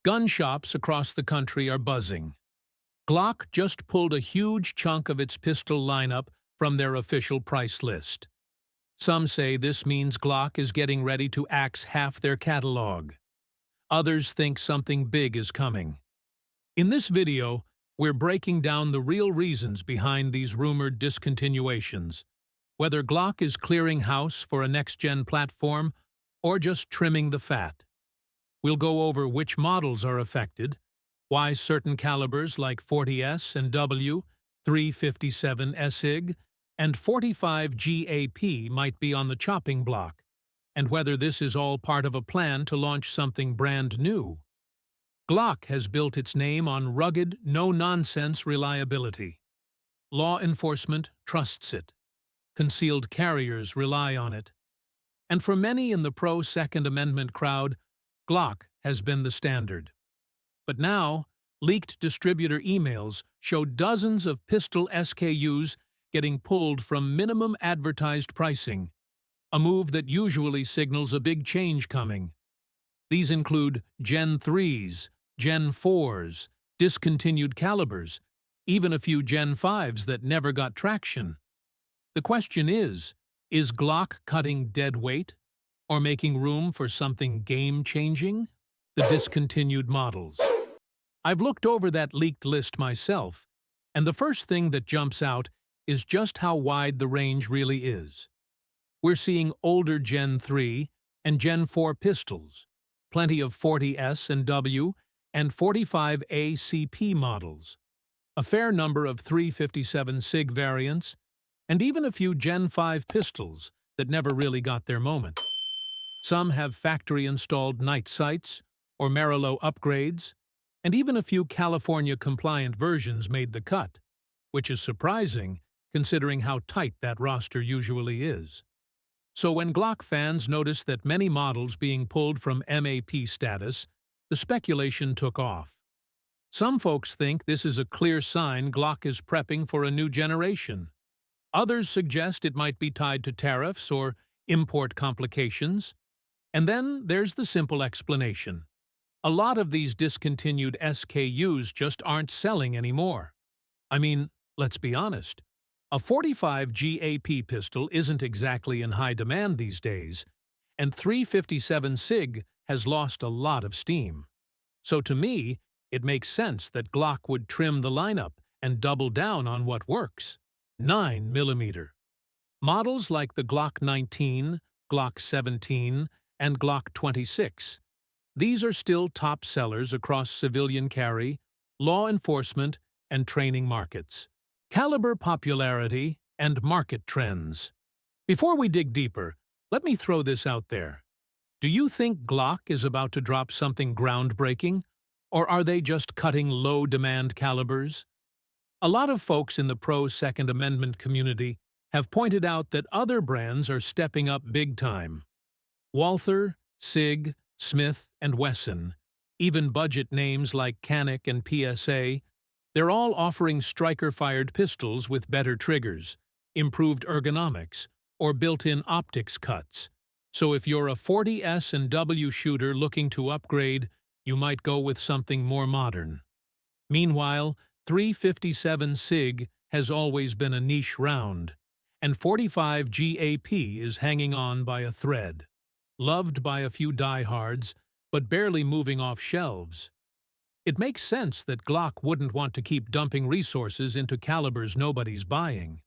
Gun shops across the country are buzzing. Glock just pulled a huge chunk of its pistol lineup from their official price list. Some say this means Glock is getting ready to axe half their catalog. Others think something big is coming. In this video, we're breaking down the real reasons behind these rumored discontinuations, whether Glock is clearing house for a next-gen platform or just trimming the fat. We'll go over which models are affected, why certain calibers like 40S and W, 357 SIG, and 45 GAP might be on the chopping block, and whether this is all part of a plan to launch something brand new. Glock has built its name on rugged, no-nonsense reliability. Law enforcement trusts it. Concealed carriers rely on it. And for many in the pro-Second Amendment crowd, Glock has been the standard. But now, leaked distributor emails show dozens of pistol SKUs getting pulled from minimum advertised pricing, a move that usually signals a big change coming. These include Gen 3s, Gen 4s, discontinued calibers, even a few Gen 5s that never got traction. The question is Glock cutting dead weight or making room for something game-changing? The discontinued models. I've looked over that leaked list myself, and the first thing that jumps out is just how wide the range really is. We're seeing older Gen 3 and Gen 4 pistols, plenty of 40S and W, and 45 ACP models, a fair number of 357 SIG variants, and even a few Gen 5 pistols that never really got their moment. Some have factory-installed night sights or Marillo upgrades, and even a few California-compliant versions made the cut, which is surprising considering how tight that roster usually is. So when Glock fans noticed that many models being pulled from MAP status, the speculation took off. Some folks think this is a clear sign Glock is prepping for a new generation. Others suggest it might be tied to tariffs or import complications. And then there's the simple explanation. A lot of these discontinued SKUs just aren't selling anymore. I mean, let's be honest. A 45 GAP pistol isn't exactly in high demand these days, and 357 SIG has lost a lot of steam. So to me, it makes sense that Glock would trim the lineup and double down on what works. 9mm. Models like the Glock 19, Glock 17, and Glock 26. These are still top sellers across civilian carry, law enforcement, and training markets. Caliber popularity and market trends. Before we dig deeper, let me throw this out there. Do you think Glock is about to drop something groundbreaking, or are they just cutting low-demand calibers? A lot of folks in the pro-Second Amendment community have pointed out that other brands are stepping up big time. Walther, SIG, Smith & Wesson, even budget names like Canik and PSA, they're all offering striker-fired pistols with better triggers, improved ergonomics, or built-in optics cuts. So if you're a 40S and W shooter looking to upgrade, you might go with something more modern. Meanwhile, 357 SIG has always been a niche round, and 45 GAP is hanging on by a thread. Loved by a few diehards, but barely moving off shelves. It makes sense that Glock wouldn't want to keep dumping resources into calibers nobody's buying.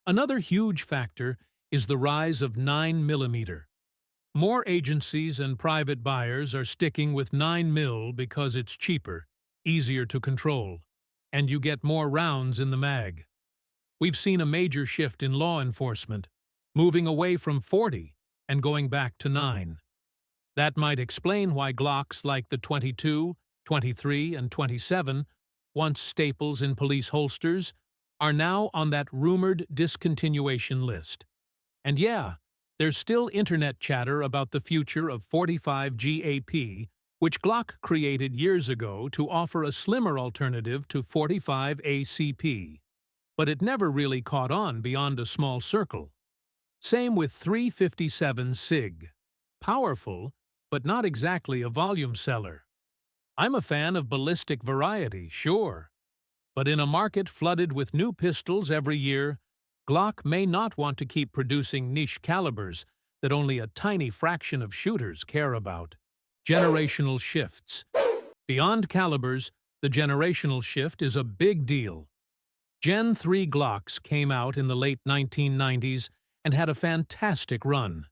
Another huge factor is the rise of 9mm. More agencies and private buyers are sticking with 9mm because it's cheaper, easier to control, and you get more rounds in the mag. We've seen a major shift in law enforcement, moving away from 40 and going back to 9. That might explain why Glocks like the 22, 23, and 27, once staples in police holsters, are now on that rumored discontinuation list. And yeah, there's still internet chatter about the future of 45 GAP, which Glock created years ago to offer a slimmer alternative to 45 ACP. But it never really caught on beyond a small circle. Same with 357 SIG. Powerful, but not exactly a volume seller. I'm a fan of ballistic variety, sure. But in a market flooded with new pistols every year, Glock may not want to keep producing niche calibers that only a tiny fraction of shooters care about. Generational shifts. Beyond calibers, the generational shift is a big deal. Gen 3 Glocks came out in the late 1990s and had a fantastic run.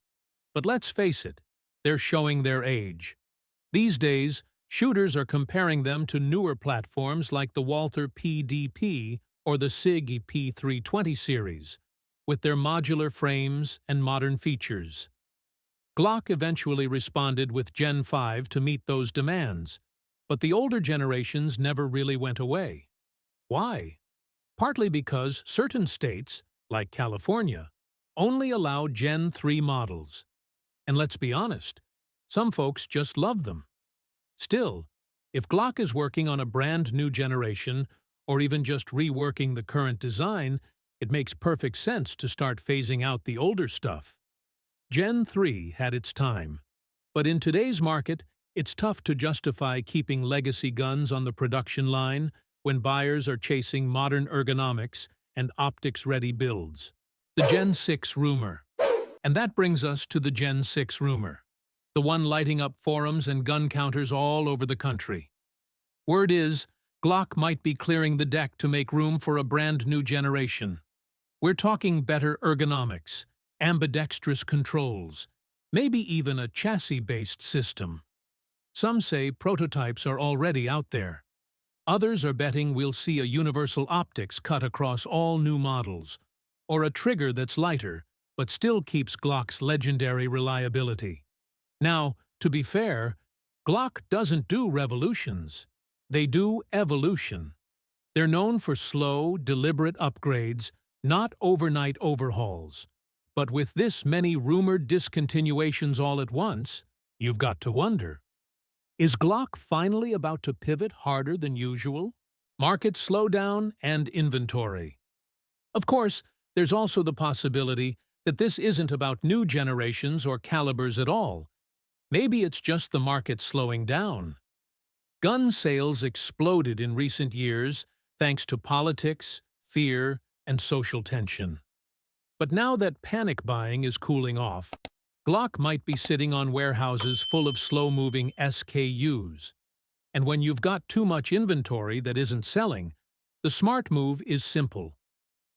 But let's face it, they're showing their age. These days, shooters are comparing them to newer platforms like the Walther PDP or the SIG P320 series, with their modular frames and modern features. Glock eventually responded with Gen 5 to meet those demands, but the older generations never really went away. Why? Partly because certain states, like California, only allow Gen 3 models. And let's be honest, some folks just love them. Still, if Glock is working on a brand new generation, or even just reworking the current design, it makes perfect sense to start phasing out the older stuff. Gen 3 had its time, but in today's market, it's tough to justify keeping legacy guns on the production line when buyers are chasing modern ergonomics and optics-ready builds. The Gen 6 rumor. And that brings us to the Gen 6 rumor, the one lighting up forums and gun counters all over the country. Word is, Glock might be clearing the deck to make room for a brand new generation. We're talking better ergonomics, ambidextrous controls, maybe even a chassis-based system. Some say prototypes are already out there. Others are betting we'll see a universal optics cut across all new models, or a trigger that's lighter, but still keeps Glock's legendary reliability. Now, to be fair, Glock doesn't do revolutions. They do evolution. They're known for slow, deliberate upgrades, not overnight overhauls. But with this many rumored discontinuations all at once, you've got to wonder. Is Glock finally about to pivot harder than usual? Market slowdown and inventory. Of course, there's also the possibility that this isn't about new generations or calibers at all. Maybe it's just the market slowing down. Gun sales exploded in recent years thanks to politics, fear, and social tension. But now that panic buying is cooling off, Glock might be sitting on warehouses full of slow-moving SKUs. And when you've got too much inventory that isn't selling, the smart move is simple.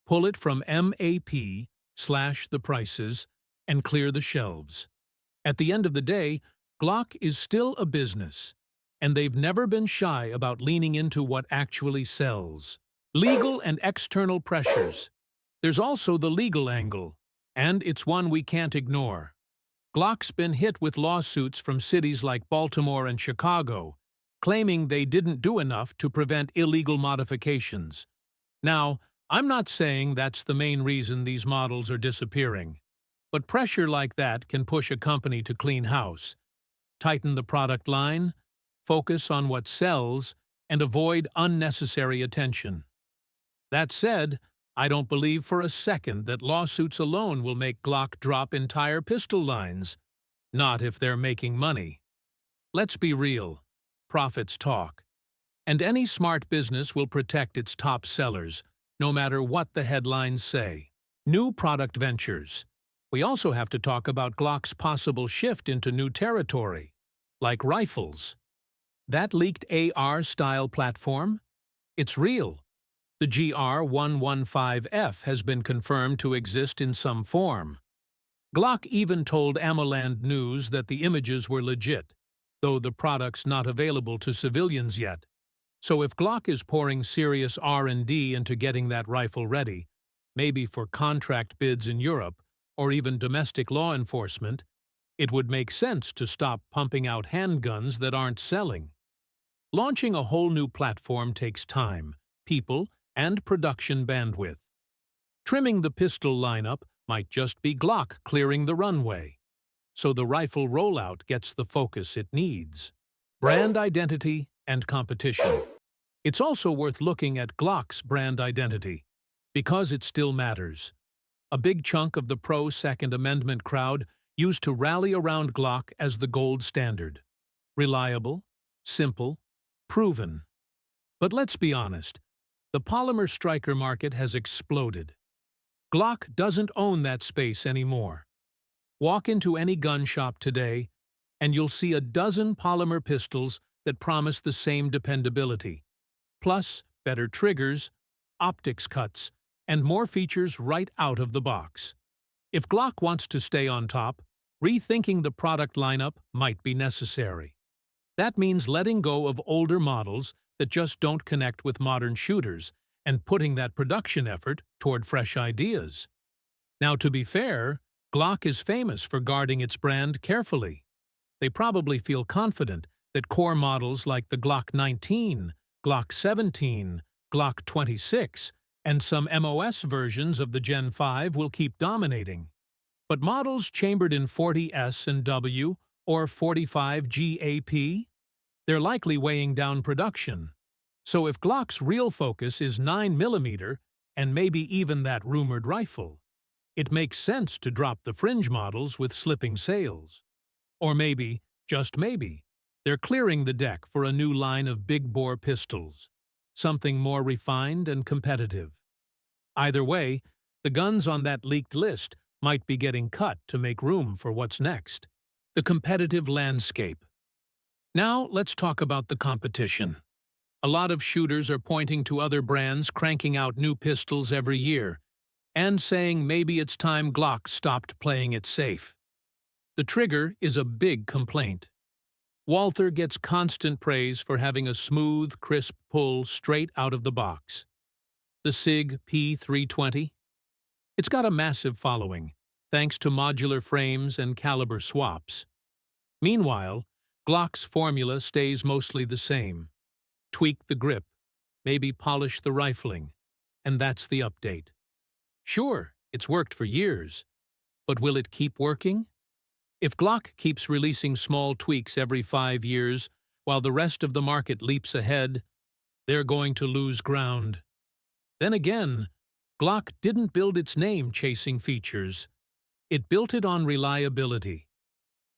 Pull it from MAP, slash the prices, and clear the shelves. At the end of the day, Glock is still a business, and they've never been shy about leaning into what actually sells. Legal and external pressures. There's also the legal angle, and it's one we can't ignore. Glock's been hit with lawsuits from cities like Baltimore and Chicago, claiming they didn't do enough to prevent illegal modifications. Now, I'm not saying that's the main reason these models are disappearing, but pressure like that can push a company to clean house, tighten the product line, focus on what sells, and avoid unnecessary attention. That said, I don't believe for a second that lawsuits alone will make Glock drop entire pistol lines. Not if they're making money. Let's be real. Profits talk. And any smart business will protect its top sellers, no matter what the headlines say. New product ventures. We also have to talk about Glock's possible shift into new territory, like rifles. That leaked AR-style platform? It's real. The GR115F has been confirmed to exist in some form. Glock even told Amoland News that the images were legit, though the product's not available to civilians yet. So if Glock is pouring serious R&D into getting that rifle ready, maybe for contract bids in Europe or even domestic law enforcement, it would make sense to stop pumping out handguns that aren't selling. Launching a whole new platform takes time, people, and production bandwidth. Trimming the pistol lineup might just be Glock clearing the runway, so the rifle rollout gets the focus it needs. Brand identity and competition. It's also worth looking at Glock's brand identity, because it still matters. A big chunk of the pro-Second Amendment crowd used to rally around Glock as the gold standard. Reliable, simple, proven. But let's be honest, the polymer striker market has exploded. Glock doesn't own that space anymore. Walk into any gun shop today, and you'll see a dozen polymer pistols that promise the same dependability. Plus, better triggers, optics cuts, and more features right out of the box. If Glock wants to stay on top, rethinking the product lineup might be necessary. That means letting go of older models that just don't connect with modern shooters and putting that production effort toward fresh ideas. Now, to be fair, Glock is famous for guarding its brand carefully. They probably feel confident that core models like the Glock 19, Glock 17, Glock 26, and some MOS versions of the Gen 5 will keep dominating. But models chambered in 40S and W or 45 GAP? They're likely weighing down production. So if Glock's real focus is 9mm and maybe even that rumored rifle, it makes sense to drop the fringe models with slipping sales. Or maybe, just maybe, they're clearing the deck for a new line of big-bore pistols, something more refined and competitive. Either way, the guns on that leaked list might be getting cut to make room for what's next. The competitive landscape. Now let's talk about the competition. A lot of shooters are pointing to other brands cranking out new pistols every year and saying maybe it's time Glock stopped playing it safe. The trigger is a big complaint. Walther gets constant praise for having a smooth, crisp pull straight out of the box. The SIG P320? It's got a massive following, thanks to modular frames and caliber swaps. Meanwhile, Glock's formula stays mostly the same. Tweak the grip, maybe polish the rifling, and that's the update. Sure, it's worked for years, but will it keep working? If Glock keeps releasing small tweaks every 5 years while the rest of the market leaps ahead, they're going to lose ground. Then again, Glock didn't build its name chasing features. It built it on reliability.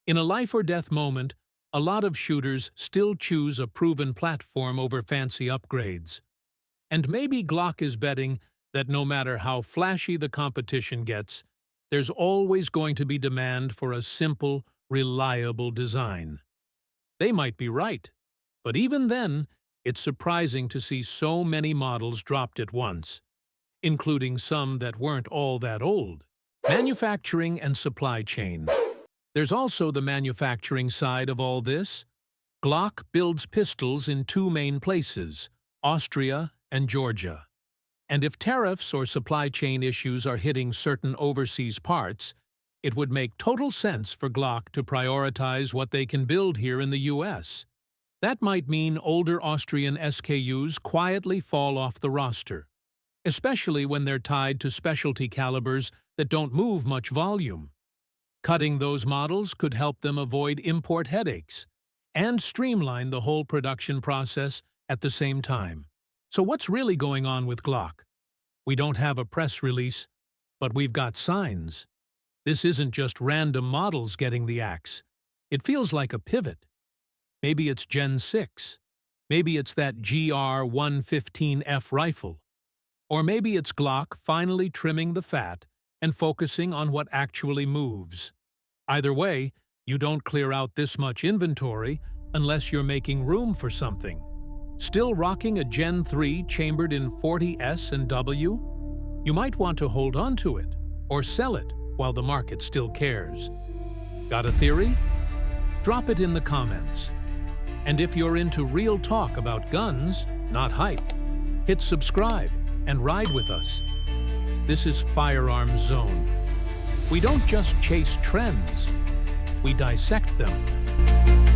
In a life-or-death moment, a lot of shooters still choose a proven platform over fancy upgrades. And maybe Glock is betting that no matter how flashy the competition gets, there's always going to be demand for a simple, reliable design. They might be right, but even then, it's surprising to see so many models dropped at once, including some that weren't all that old. Manufacturing and supply chain. There's also the manufacturing side of all this. Glock builds pistols in 2 main places, Austria and Georgia. And if tariffs or supply chain issues are hitting certain overseas parts, it would make total sense for Glock to prioritize what they can build here in the US. That might mean older Austrian SKUs quietly fall off the roster, especially when they're tied to specialty calibers that don't move much volume. Cutting those models could help them avoid import headaches and streamline the whole production process at the same time. So what's really going on with Glock? We don't have a press release, but we've got signs. This isn't just random models getting the axe. It feels like a pivot. Maybe it's Gen 6. Maybe it's that GR115F rifle. Or maybe it's Glock finally trimming the fat and focusing on what actually moves. Either way, you don't clear out this much inventory unless you're making room for something. Still rocking a Gen 3 chambered in 40S and W? You might want to hold on to it or sell it while the market still cares. Got a theory? Drop it in the comments. And if you're into real talk about guns, not hype, hit subscribe and ride with us. This is Firearms Zone. We don't just chase trends, we dissect them.